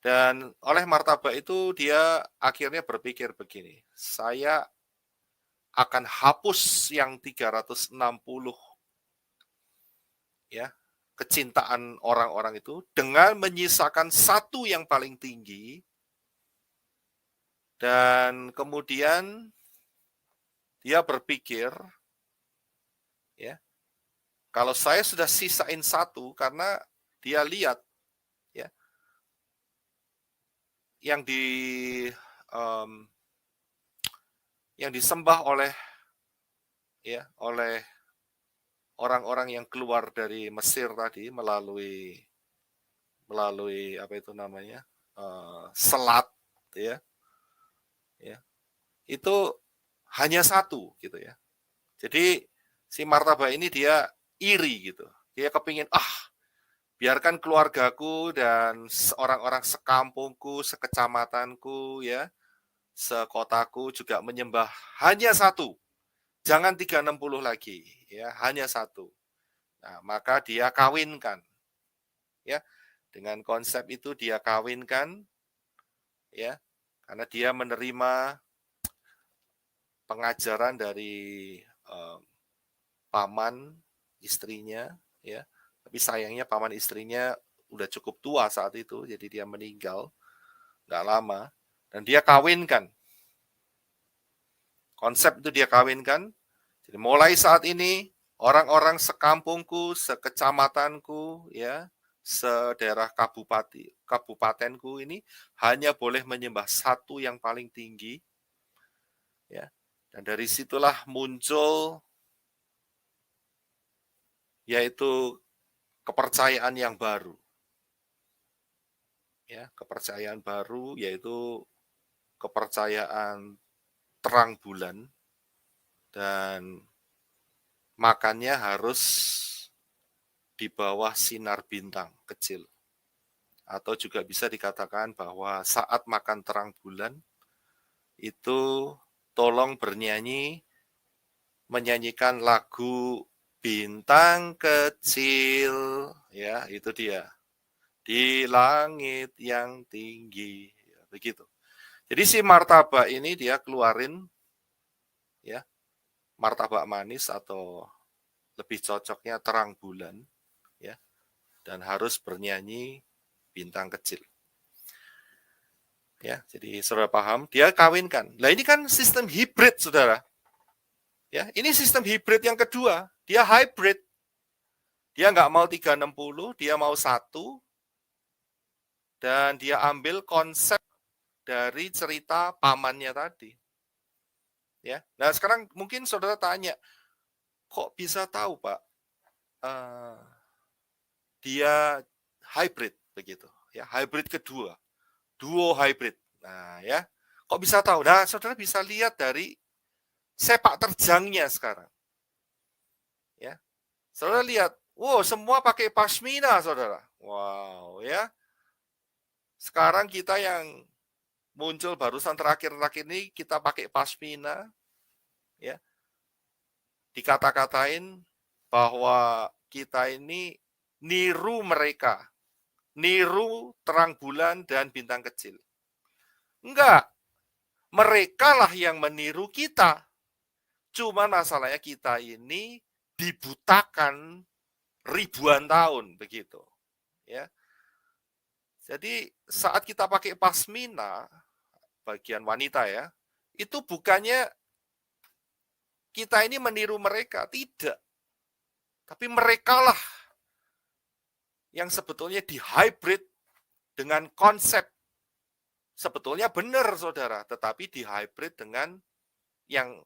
Dan oleh martabak itu dia akhirnya berpikir begini, saya akan hapus yang 360 ya, kecintaan orang-orang itu dengan menyisakan satu yang paling tinggi, dan kemudian dia berpikir, ya, kalau saya sudah sisain satu, karena dia lihat, ya, yang di um, yang disembah oleh orang-orang yang keluar dari Mesir tadi melalui melalui apa itu namanya, selat, ya, ya, itu hanya satu gitu ya. Jadi si martabak ini dia iri gitu. Dia kepingin, biarkan keluargaku dan orang-orang sekampungku, sekecamatanku, ya, sekotaku juga menyembah hanya satu. Jangan 360 lagi, ya, hanya satu. Nah, maka dia kawinkan, ya. Dengan konsep itu dia kawinkan, ya. Karena dia menerima pengajaran dari paman istrinya, ya. Tapi sayangnya paman istrinya udah cukup tua saat itu, jadi dia meninggal nggak lama, dan dia kawinkan. Konsep itu dia kawinkan. Jadi mulai saat ini orang-orang sekampungku, sekecamatanku, ya, sedaerah kabupatenku ini hanya boleh menyembah satu yang paling tinggi, ya. Dan dari situlah muncul yaitu kepercayaan yang baru. Ya, kepercayaan baru yaitu kepercayaan terang bulan, dan makannya harus di bawah sinar bintang kecil. Atau juga bisa dikatakan bahwa saat makan terang bulan itu tolong bernyanyi, menyanyikan lagu Bintang Kecil, ya, itu dia. Di langit yang tinggi, ya, begitu. Jadi si martabak ini dia keluarin, ya, martabak manis atau lebih cocoknya terang bulan, ya, dan harus bernyanyi bintang kecil. Ya, jadi saudara paham, dia kawinkan. Nah, ini kan sistem hibrid, saudara. Ya, ini sistem hibrid yang kedua. Dia hybrid. Dia nggak mau 360, dia mau satu, dan dia ambil konsep dari cerita pamannya tadi. Ya, nah sekarang mungkin saudara tanya, kok bisa tahu Pak? Dia hybrid begitu, ya, hybrid kedua, duo hybrid. Nah, ya, kok bisa tahu? Nah, saudara bisa lihat dari sepak terjangnya sekarang. Ya, saudara lihat, wow, semua pakai pashmina, saudara. Wow, ya. Sekarang kita yang muncul barusan terakhir-terakhir ini kita pakai pashmina, ya. Dikata-katain bahwa kita ini niru mereka, niru terang bulan dan bintang kecil. Enggak, mereka lah yang meniru kita. Cuma masalahnya kita ini dibutakan ribuan tahun begitu, ya. Jadi saat kita pakai pasmina, bagian wanita ya, itu bukannya kita ini meniru mereka, tidak. Tapi mereka lah yang sebetulnya di hybrid dengan konsep. Sebetulnya benar saudara, tetapi di hybrid dengan yang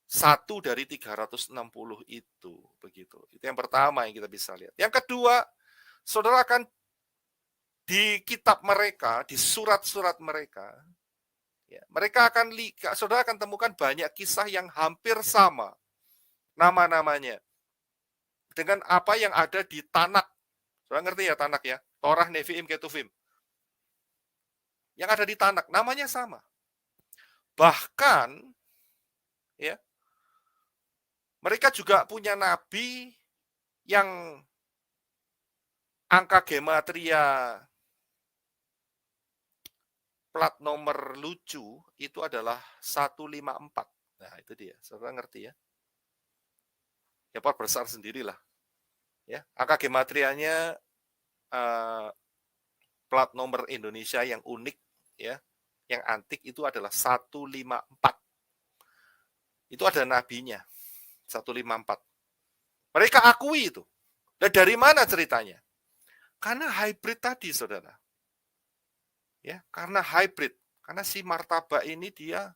satu dari 360 itu, begitu. Itu yang pertama yang kita bisa lihat. Yang kedua, saudara akan di kitab mereka, di surat-surat mereka, ya, mereka akan saudara akan temukan banyak kisah yang hampir sama nama-namanya dengan apa yang ada di Tanak. Saudara ngerti ya Tanak ya? Torah, Nevi'im, Ketuvim. Yang ada di Tanak, namanya sama. Bahkan, ya, mereka juga punya nabi yang angka gematria plat nomor lucu itu adalah 154. Nah, itu dia. Saudara ngerti ya? Ya, Pak besar sendirilah. Ya, angka gematrianya plat nomor Indonesia yang unik ya, yang antik itu adalah 154. Itu ada nabinya. 154. Mereka akui itu. Dan dari mana ceritanya? Karena hybrid tadi, Saudara. Ya, karena hybrid. Karena si martabak ini dia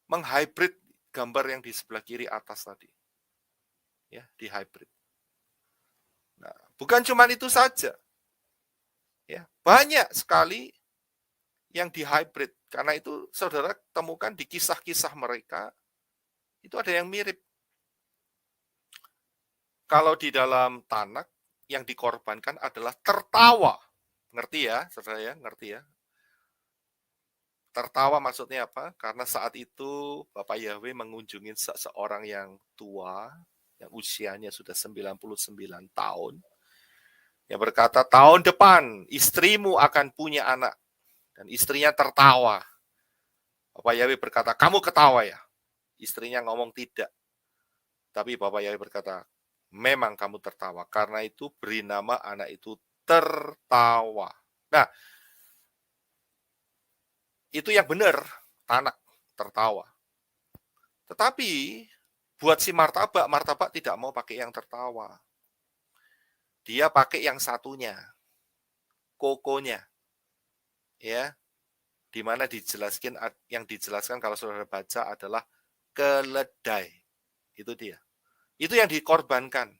menghybrid gambar yang di sebelah kiri atas tadi. Ya, di hybrid. Nah, bukan cuma itu saja. Ya, banyak sekali yang di hybrid. Karena itu saudara temukan di kisah-kisah mereka itu ada yang mirip. Kalau di dalam Tanak yang dikorbankan adalah tertawa. Ngerti ya, saudara ya? Ngerti ya? Tertawa maksudnya apa? Karena saat itu Bapak Yahweh mengunjungi seseorang yang tua, yang usianya sudah 99 tahun, yang berkata, tahun depan istrimu akan punya anak. Dan istrinya tertawa. Bapak Yahweh berkata, kamu ketawa ya? Istrinya ngomong tidak. Tapi Bapak Yahweh berkata, memang kamu tertawa. Karena itu beri nama anak itu tertawa. Nah, itu yang benar, Tanak, tertawa. Tetapi buat si martabak tidak mau pakai yang tertawa. Dia pakai yang satunya, kokonya. Ya, di mana dijelaskan, yang dijelaskan kalau saudara baca adalah keledai. Itu dia. Itu yang dikorbankan.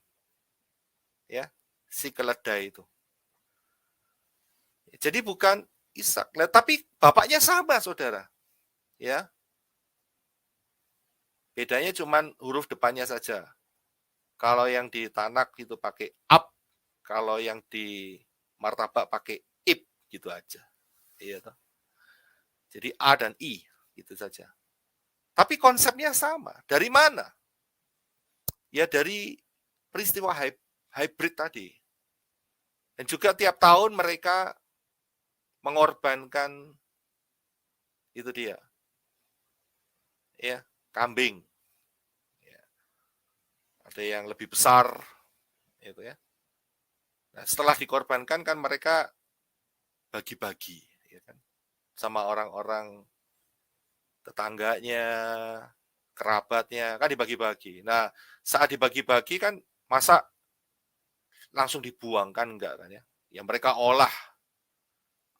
Ya, si keledai itu. Jadi bukan Ishak, tapi bapaknya sama, Saudara. Ya. Bedanya cuma huruf depannya saja. Kalau yang di Tanak itu pakai up, kalau yang di martabak pakai ip, gitu aja. Iya toh. Jadi A dan I, gitu saja. Tapi konsepnya sama. Dari mana? Ya dari peristiwa hybrid tadi. Dan juga tiap tahun mereka mengorbankan itu dia. Ya, kambing. Ya. Ada yang lebih besar itu ya. Nah, setelah dikorbankan kan mereka bagi-bagi ya kan. Sama orang-orang tetangganya, kerabatnya, kan dibagi-bagi. Nah, saat dibagi-bagi kan masa langsung dibuang kan enggak kan ya. Ya mereka olah.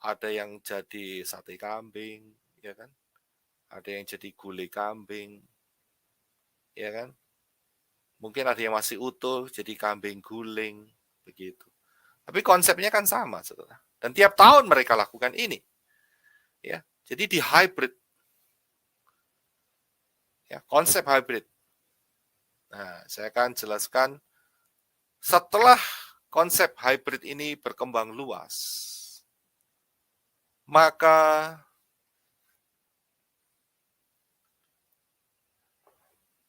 Ada yang jadi sate kambing, ya kan? Ada yang jadi gulai kambing, ya kan? Mungkin ada yang masih utuh, jadi kambing guling, begitu. Tapi konsepnya kan sama, saudara. Dan tiap tahun mereka lakukan ini, ya. Jadi di hybrid, ya, konsep hybrid. Nah, saya akan jelaskan setelah konsep hybrid ini berkembang luas, maka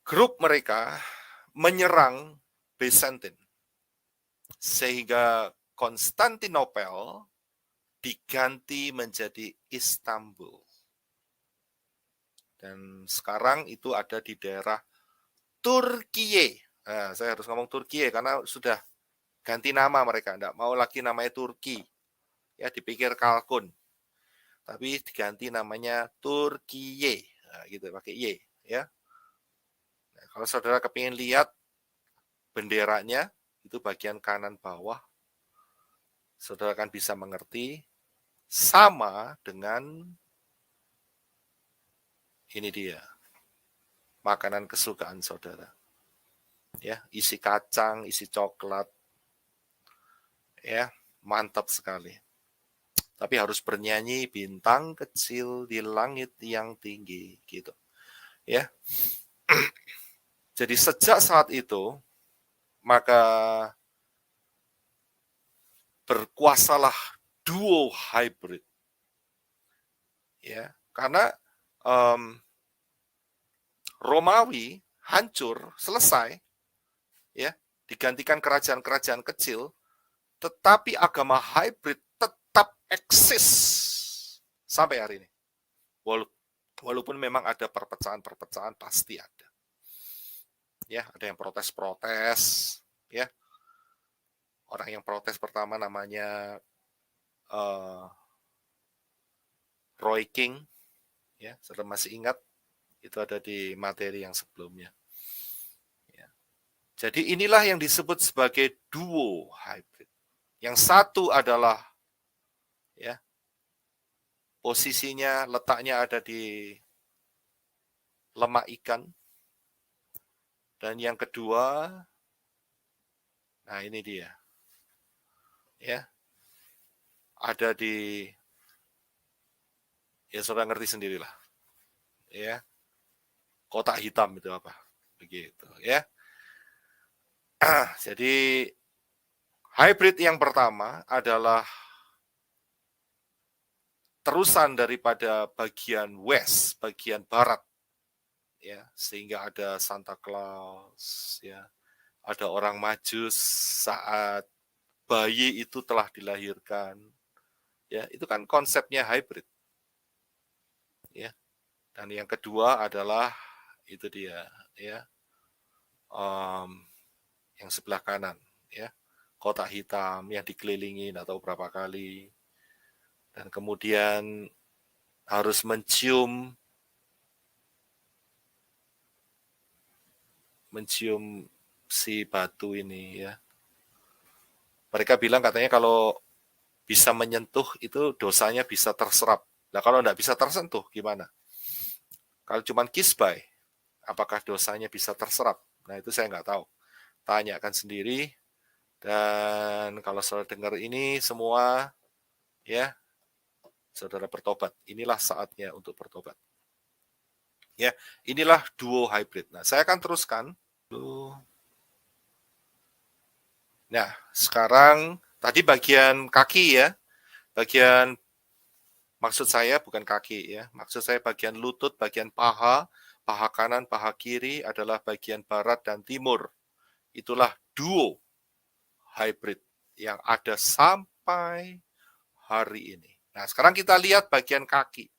grup mereka menyerang Byzantine. Sehingga Konstantinopel diganti menjadi Istanbul. Dan sekarang itu ada di daerah Turkiye. Nah, saya harus ngomong Turkiye karena sudah ganti nama mereka. Tidak mau lagi namanya Turki. Ya, dipikir kalkun. Tapi diganti namanya Turkiye. Nah, gitu, pakai Y. Ya. Nah, kalau saudara kepingin lihat benderanya, itu bagian kanan bawah, saudara akan bisa mengerti sama dengan ini dia makanan kesukaan saudara. Ya, isi kacang, isi coklat. Ya, mantap sekali. Tapi harus bernyanyi bintang kecil di langit yang tinggi gitu. Ya. Jadi sejak saat itu maka berkuasalah duo hybrid. Ya, karena Romawi hancur, selesai, ya, digantikan kerajaan-kerajaan kecil, tetapi agama hybrid tetap eksis. sampai hari ini. Walaupun memang ada perpecahan-perpecahan, pasti ada. Ya, ada yang protes-protes, ya. Orang yang protes pertama namanya Roy King, ya, saya masih ingat, itu ada di materi yang sebelumnya. Ya. Jadi inilah yang disebut sebagai duo hybrid. Yang satu adalah, ya, posisinya, letaknya ada di lemak ikan. Dan yang kedua, nah ini dia, ya, ada di, ya saudara ngerti sendirilah, ya, kotak hitam itu apa, begitu, ya. Jadi hybrid yang pertama adalah terusan daripada bagian west, bagian barat, ya, sehingga ada Santa Claus, ya, ada orang Majus saat bayi itu telah dilahirkan, ya, itu kan konsepnya hybrid, ya. Dan yang kedua adalah itu dia, ya, yang sebelah kanan, ya, kotak hitam yang dikelilingin atau berapa kali, dan kemudian harus mencium si batu ini, ya. Mereka bilang katanya kalau bisa menyentuh itu dosanya bisa terserap. Nah kalau tidak bisa tersentuh gimana? Kalau cuma kisbai, apakah dosanya bisa terserap? Nah itu saya nggak tahu. Tanyakan sendiri. Dan kalau saudara dengar ini semua, ya, saudara bertobat. Inilah saatnya untuk bertobat. Ya, inilah duo hybrid. Nah, saya akan teruskan. Nah, sekarang tadi bagian kaki, ya. Bagian, maksud saya bukan kaki, ya. Maksud saya bagian lutut, bagian paha, paha kanan, paha kiri adalah bagian barat dan timur. Itulah duo hybrid yang ada sampai hari ini. Nah, sekarang kita lihat bagian kaki.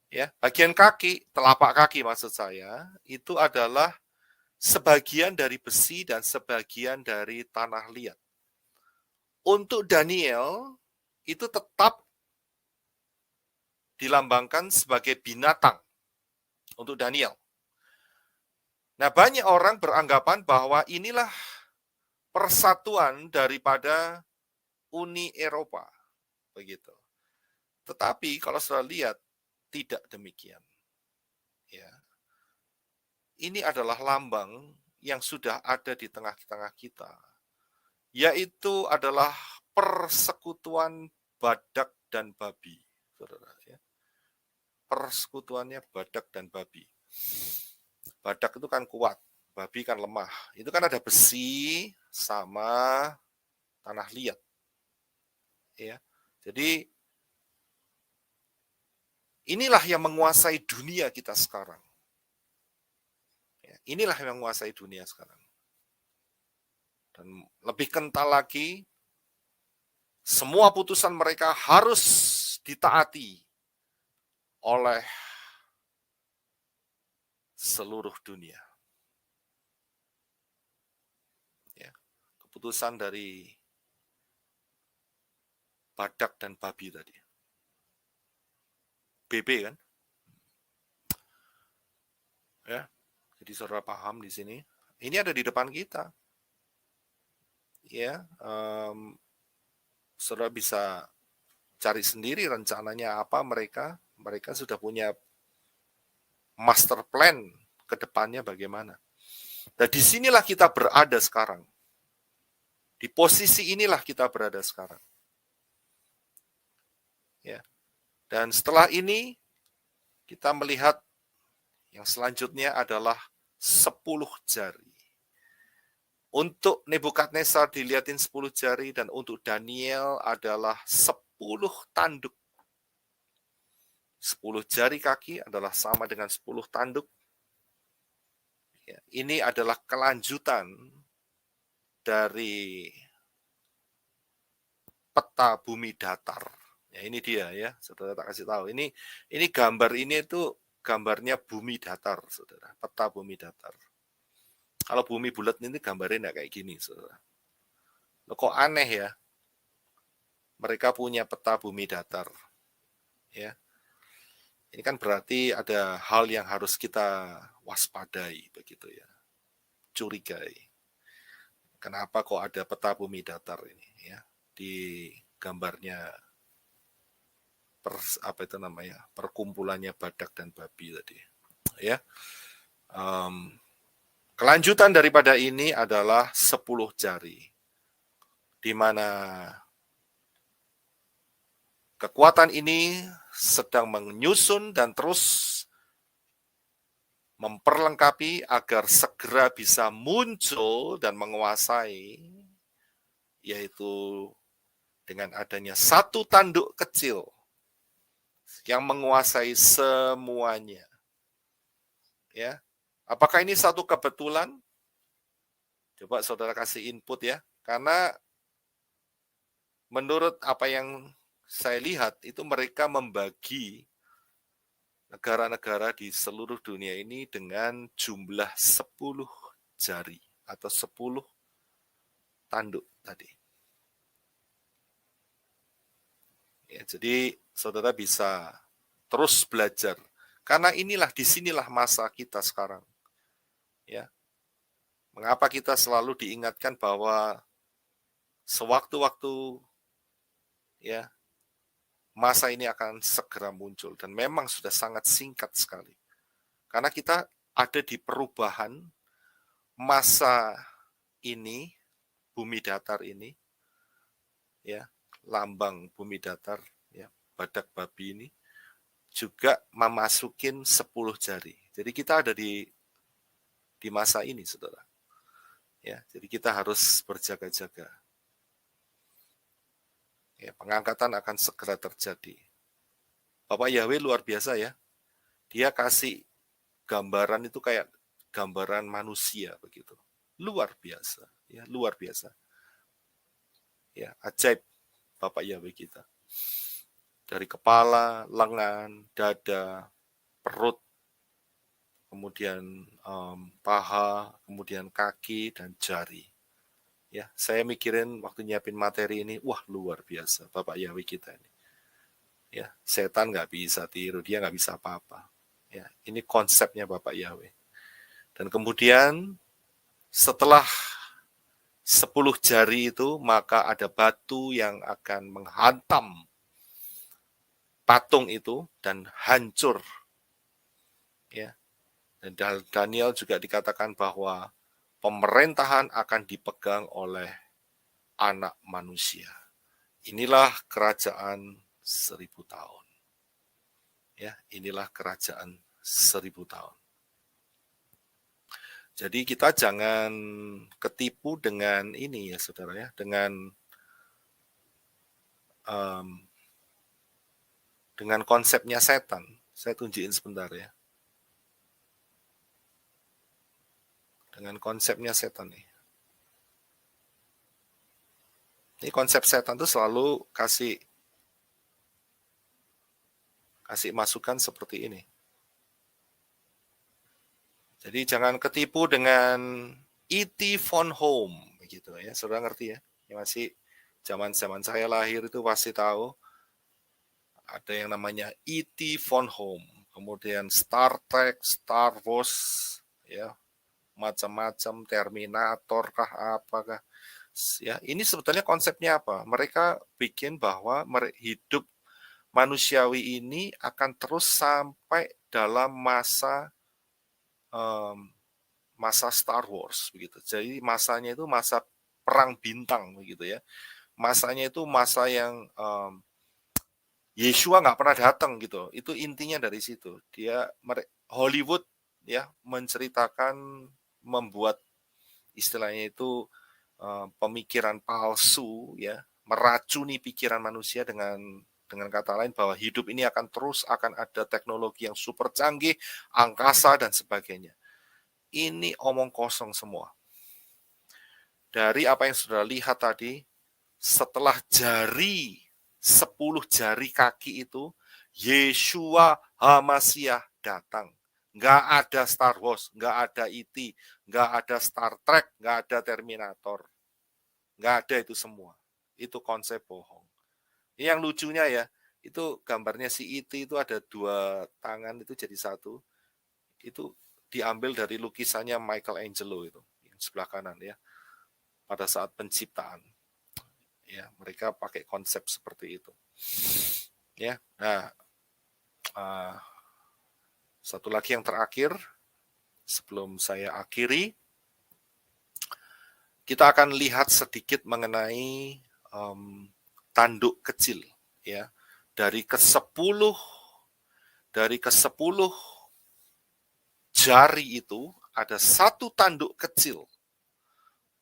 Ya, bagian kaki, telapak kaki maksud saya, itu adalah sebagian dari besi dan sebagian dari tanah liat. Untuk Daniel, itu tetap dilambangkan sebagai binatang untuk Daniel. Nah, banyak orang beranggapan bahwa inilah persatuan daripada Uni Eropa, begitu. Tetapi kalau sudah lihat, tidak demikian. Ya. Ini adalah lambang yang sudah ada di tengah-tengah kita, yaitu adalah persekutuan badak dan babi, saudara. Ya. Persekutuannya badak dan babi. Badak itu kan kuat, babi kan lemah. Itu kan ada besi sama tanah liat. Ya. Jadi inilah yang menguasai dunia kita sekarang. Inilah yang menguasai dunia sekarang. Dan lebih kental lagi, semua putusan mereka harus ditaati oleh seluruh dunia. Ya, keputusan dari badak dan babi tadi. BB kan? Ya, jadi saudara paham di sini. Ini ada di depan kita. Ya, saudara bisa cari sendiri rencananya apa mereka. Mereka sudah punya master plan ke depannya bagaimana. Dan disinilah kita berada sekarang. Di posisi inilah kita berada sekarang. Ya. Dan setelah ini kita melihat yang selanjutnya adalah 10 jari. Untuk Nebukadnezar dilihatin 10 jari dan untuk Daniel adalah 10 tanduk. 10 jari kaki adalah sama dengan 10 tanduk. Ya, ini adalah kelanjutan dari peta bumi datar. Ya, ini dia ya, saudara tak kasih tahu. Ini gambar ini itu gambarnya bumi datar, saudara. Peta bumi datar. Kalau bumi bulat ini gambarnya nggak kayak gini, saudara. Loh, kok aneh ya? Mereka punya peta bumi datar, ya. Ini kan berarti ada hal yang harus kita waspadai, begitu ya. Curigai. Kenapa kok ada peta bumi datar ini, ya? Di gambarnya apa itu namanya, perkumpulannya badak dan babi tadi, ya. Kelanjutan daripada ini adalah 10 jari, di mana kekuatan ini sedang menyusun dan terus memperlengkapi agar segera bisa muncul dan menguasai, yaitu dengan adanya satu tanduk kecil yang menguasai semuanya. Ya, apakah ini satu kebetulan? Coba saudara kasih input ya, karena menurut apa yang saya lihat itu mereka membagi negara-negara di seluruh dunia ini dengan jumlah 10 jari atau 10 tanduk tadi. Ya, jadi saudara bisa terus belajar. Karena disinilah masa kita sekarang. Ya. Mengapa kita selalu diingatkan bahwa sewaktu-waktu ya masa ini akan segera muncul dan memang sudah sangat singkat sekali. Karena kita ada di perubahan masa ini, bumi datar ini, ya, lambang bumi datar, ya, badak babi ini, juga memasukin 10 jari. Jadi kita ada di masa ini, saudara. Ya, jadi kita harus berjaga-jaga. Ya, pengangkatan akan segera terjadi. Bapak Yahweh luar biasa ya. Dia kasih gambaran itu kayak gambaran manusia begitu. Luar biasa, ya, luar biasa. Ya, ajaib Bapak Yahweh kita. Dari kepala, lengan, dada, perut, kemudian paha, kemudian kaki dan jari. Ya, saya mikirin waktu nyiapin materi ini, wah luar biasa Bapak Yahweh kita ini. Ya, setan nggak bisa tiru, dia nggak bisa apa-apa. Ya, ini konsepnya Bapak Yahweh. Dan kemudian setelah 10 jari itu, maka ada batu yang akan menghantam patung itu dan hancur. Ya. Dan Daniel juga dikatakan bahwa pemerintahan akan dipegang oleh anak manusia. Inilah kerajaan 1000 tahun. Ya, inilah kerajaan 1000 tahun. Jadi kita jangan ketipu dengan ini ya saudara ya, dengan konsepnya setan. Saya tunjukin sebentar ya. Dengan konsepnya setan nih. Ini konsep setan tuh selalu kasih masukan seperti ini. Jadi jangan ketipu dengan E.T. Phone Home begitu ya. Saudara ngerti ya? Yang masih zaman saya lahir itu pasti tahu ada yang namanya E.T. Phone Home, kemudian Star Trek, Star Wars, ya, macam-macam, Terminator kah apakah. Ya, ini sebetulnya konsepnya apa? Mereka bikin bahwa hidup manusiawi ini akan terus sampai dalam masa masa Star Wars begitu. Jadi masanya itu masa perang bintang begitu ya. Masanya itu masa yang Yeshua nggak pernah datang gitu. Itu intinya dari situ. Hollywood ya menceritakan, membuat istilahnya itu pemikiran palsu ya, meracuni pikiran manusia dengan kata lain bahwa hidup ini akan ada teknologi yang super canggih, angkasa dan sebagainya. Ini omong kosong semua. Dari apa yang sudah lihat tadi, setelah jari 10 jari kaki itu, Yeshua HaMashiach datang. Nggak ada Star Wars, nggak ada E.T., nggak ada Star Trek, nggak ada Terminator. Nggak ada itu semua. Itu konsep bohong. Yang lucunya ya, itu gambarnya si E.T. itu ada 2 tangan itu jadi satu. Itu diambil dari lukisannya Michelangelo itu, yang sebelah kanan ya. Pada saat penciptaan. Ya, mereka pakai konsep seperti itu. Ya. Nah, satu lagi yang terakhir sebelum saya akhiri, kita akan lihat sedikit mengenai tanduk kecil ya. Dari ke-10 jari itu ada satu tanduk kecil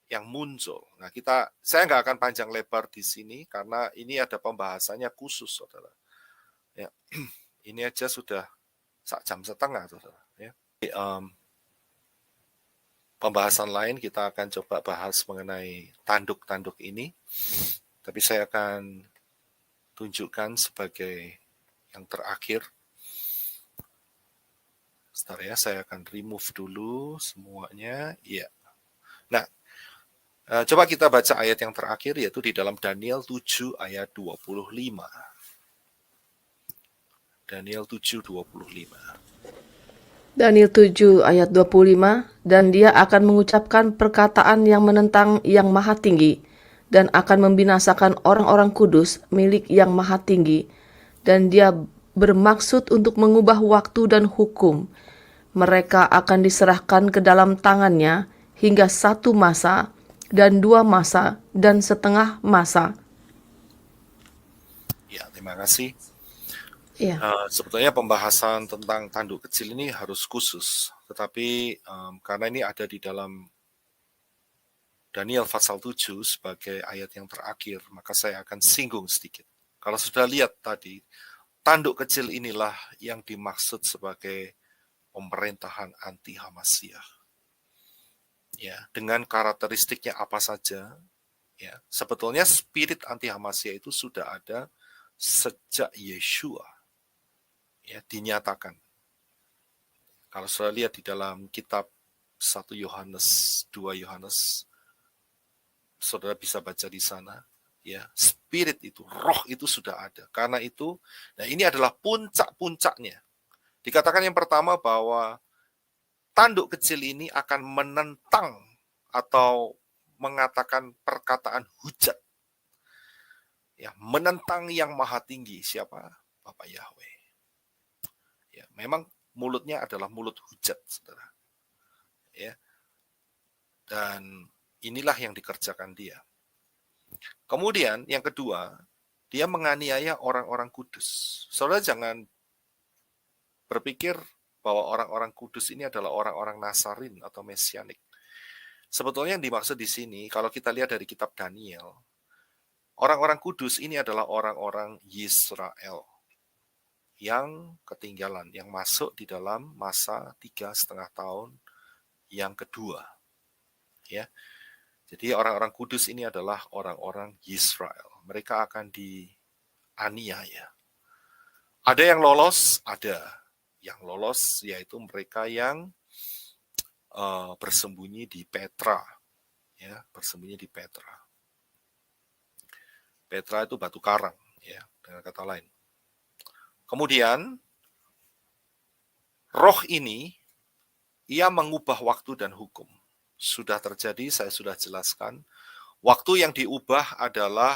yang muncul. Nah, saya nggak akan panjang lebar di sini karena ini ada pembahasannya khusus, saudara. Ya, ini aja sudah 1,5 jam, saudara. Ya. Pembahasan lain kita akan coba bahas mengenai tanduk-tanduk ini. Tapi saya akan tunjukkan sebagai yang terakhir. Sebentar ya, saya akan remove dulu semuanya. Iya. Nah, coba kita baca ayat yang terakhir, yaitu di dalam Daniel 7 ayat 25. Daniel 7:25. Daniel 7 ayat 25, dan dia akan mengucapkan perkataan yang menentang yang maha tinggi, dan akan membinasakan orang-orang kudus milik yang maha tinggi, dan dia bermaksud untuk mengubah waktu dan hukum. Mereka akan diserahkan ke dalam tangannya hingga 1 masa, dan 2 masa, dan setengah masa. Ya, terima kasih. Ya. Sebetulnya pembahasan tentang tanduk kecil ini harus khusus, tetapi karena ini ada di dalam Daniel pasal 7 sebagai ayat yang terakhir, maka saya akan singgung sedikit. Kalau sudah lihat tadi, tanduk kecil inilah yang dimaksud sebagai pemerintahan anti Hamasiah. Ya, dengan karakteristiknya apa saja? Ya, sebetulnya spirit anti Hamasiah itu sudah ada sejak Yeshua ya dinyatakan. Kalau sudah lihat di dalam kitab 1 Yohanes, 2 Yohanes, saudara bisa baca di sana. Ya, spirit itu, roh itu sudah ada. Karena itu, nah ini adalah puncak-puncaknya. Dikatakan yang pertama bahwa tanduk kecil ini akan menentang atau mengatakan perkataan hujat. Ya, menentang yang maha tinggi. Siapa? Bapak Yahweh. Ya, memang mulutnya adalah mulut hujat, saudara. Ya. Dan inilah yang dikerjakan dia. Kemudian yang kedua, dia menganiaya orang-orang kudus. Saudara jangan berpikir bahwa orang-orang kudus ini adalah orang-orang Nasarin atau Mesianik. Sebetulnya yang dimaksud di sini, kalau kita lihat dari kitab Daniel, orang-orang kudus ini adalah orang-orang Yisrael yang ketinggalan, yang masuk di dalam masa 3,5 tahun yang kedua. Ya, jadi orang-orang kudus ini adalah orang-orang Yisrael. Mereka akan dianiaya. Ada yang lolos, ada yang lolos, yaitu mereka yang bersembunyi di Petra, ya, bersembunyi di Petra. Petra itu batu karang, ya, dengan kata lain. Kemudian roh ini ia mengubah waktu dan hukum. Sudah terjadi, saya sudah jelaskan. Waktu yang diubah adalah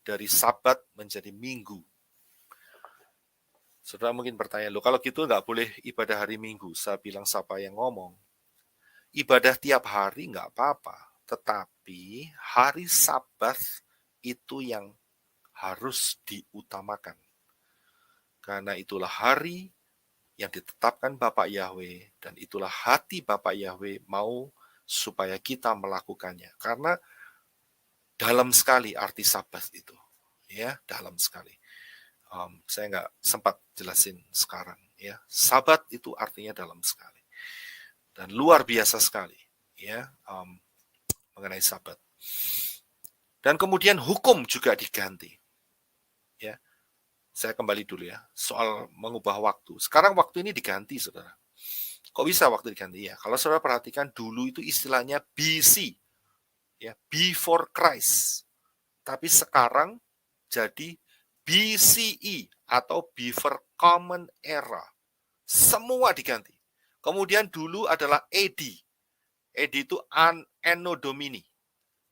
dari Sabat menjadi Minggu. Saudara mungkin bertanya, loh kalau gitu nggak boleh ibadah hari Minggu. Saya bilang siapa yang ngomong. Ibadah tiap hari nggak apa-apa. Tetapi hari Sabat itu yang harus diutamakan. Karena itulah hari yang ditetapkan Bapak Yahweh, dan itulah hati Bapak Yahweh mau supaya kita melakukannya. Karena dalam sekali arti Sabat itu. Ya, dalam sekali. Saya nggak sempat jelasin sekarang. Ya, Sabat itu artinya dalam sekali. Dan luar biasa sekali. Ya, mengenai Sabat. Dan kemudian hukum juga diganti. Ya, saya kembali dulu ya soal mengubah waktu. Sekarang waktu ini diganti, saudara. Kok bisa waktu diganti ya? Kalau saudara perhatikan dulu itu istilahnya BC, ya, before Christ. Tapi sekarang jadi BCE atau Before Common Era. Semua diganti. Kemudian dulu adalah AD. AD itu Anno Domini,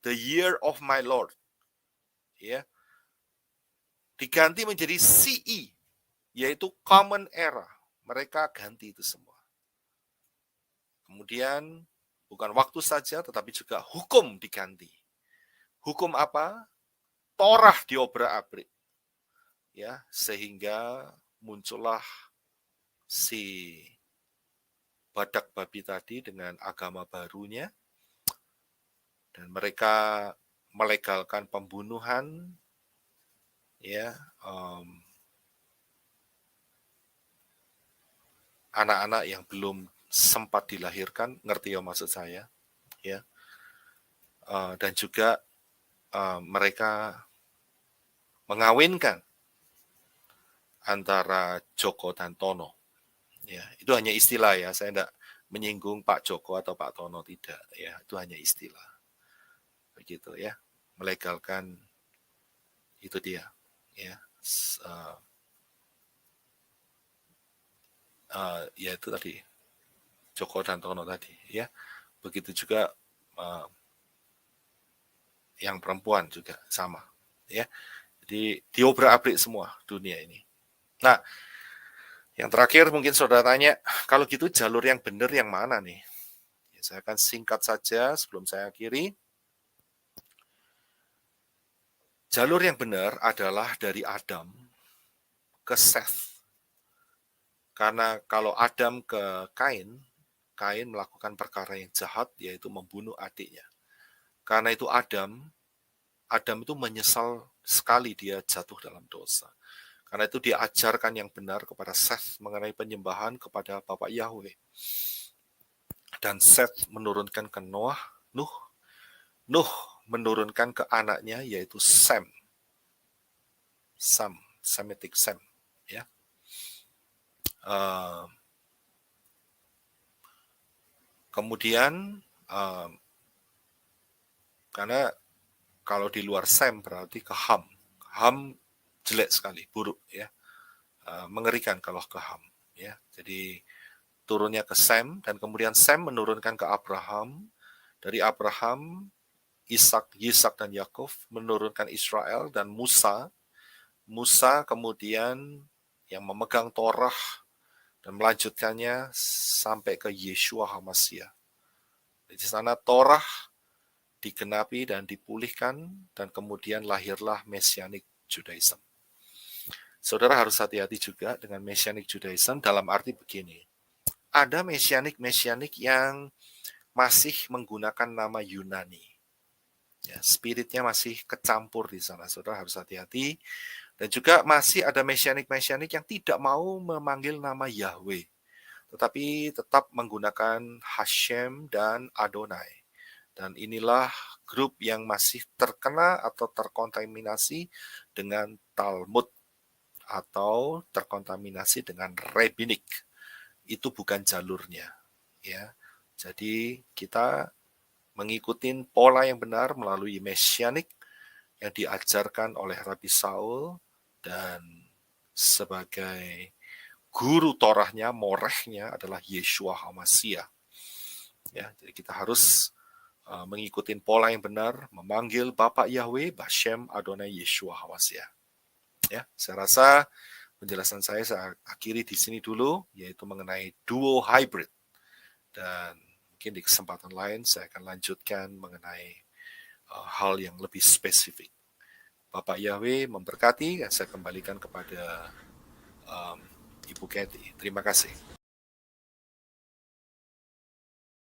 the year of my Lord. Ya, diganti menjadi CE, yaitu Common Era. Mereka ganti itu semua. Kemudian bukan waktu saja, tetapi juga hukum diganti. Hukum apa? Torah diobrak-abrik. Ya, sehingga muncullah si badak babi tadi dengan agama barunya, dan mereka melegalkan pembunuhan, ya, anak-anak yang belum sempat dilahirkan, ngerti ya maksud saya, ya, dan juga mereka mengawinkan antara Joko dan Tono. Ya, itu hanya istilah ya, saya tidak menyinggung Pak Joko atau Pak Tono, tidak, ya, itu hanya istilah. Begitu ya, melegalkan itu dia, ya, ya itu tadi Joko dan Tono tadi, ya. Begitu juga yang perempuan juga sama, ya. Jadi diobrak-abrik semua dunia ini. Nah, yang terakhir mungkin saudara tanya, kalau gitu jalur yang benar yang mana nih? Ya, saya akan singkat saja sebelum saya akhiri. Jalur yang benar adalah dari Adam ke Seth. Karena kalau Adam ke Kain, Kain melakukan perkara yang jahat, yaitu membunuh adiknya. Karena itu Adam itu menyesal sekali dia jatuh dalam dosa. Karena itu dia ajarkan yang benar kepada Seth mengenai penyembahan kepada Bapak Yahweh. Dan Seth menurunkan ke Nuh menurunkan ke anaknya yaitu Semitic Sem, ya. Kemudian karena kalau di luar Sem berarti ke Ham. Ham jelek sekali, buruk ya. Mengerikan kalau ke Ham, ya. Jadi turunnya ke Sem, dan kemudian Sem menurunkan ke Abraham. Dari Abraham, Yisak dan Yakov menurunkan Israel dan Musa. Musa kemudian yang memegang Torah dan melanjutkannya sampai ke Yeshua HaMashiach. Di sana Torah digenapi dan dipulihkan, dan kemudian lahirlah Messianic Judaism. Saudara harus hati-hati juga dengan Messianic Judaism dalam arti begini. Ada Messianic yang masih menggunakan nama Yunani. Ya, spiritnya masih kecampur di sana. Saudara harus hati-hati. Dan juga masih ada Messianic yang tidak mau memanggil nama Yahweh, tetapi tetap menggunakan Hashem dan Adonai. Dan inilah grup yang masih terkena atau terkontaminasi dengan Talmud atau terkontaminasi dengan Rabbinik. Itu bukan jalurnya, ya. Jadi kita mengikuti pola yang benar melalui Messianic yang diajarkan oleh Rabi Saul, dan sebagai guru Torahnya, morehnya adalah Yeshua HaMashiach. Ya, jadi kita harus mengikuti pola yang benar, memanggil Bapak Yahweh, Bashem Adonai Yeshua HaMashiach. Ya, saya rasa penjelasan saya akhiri di sini dulu, yaitu mengenai duo hybrid. Dan mungkin di kesempatan lain saya akan lanjutkan mengenai hal yang lebih spesifik. Bapak Yahweh memberkati, dan saya kembalikan kepada Ibu Kathy. Terima kasih.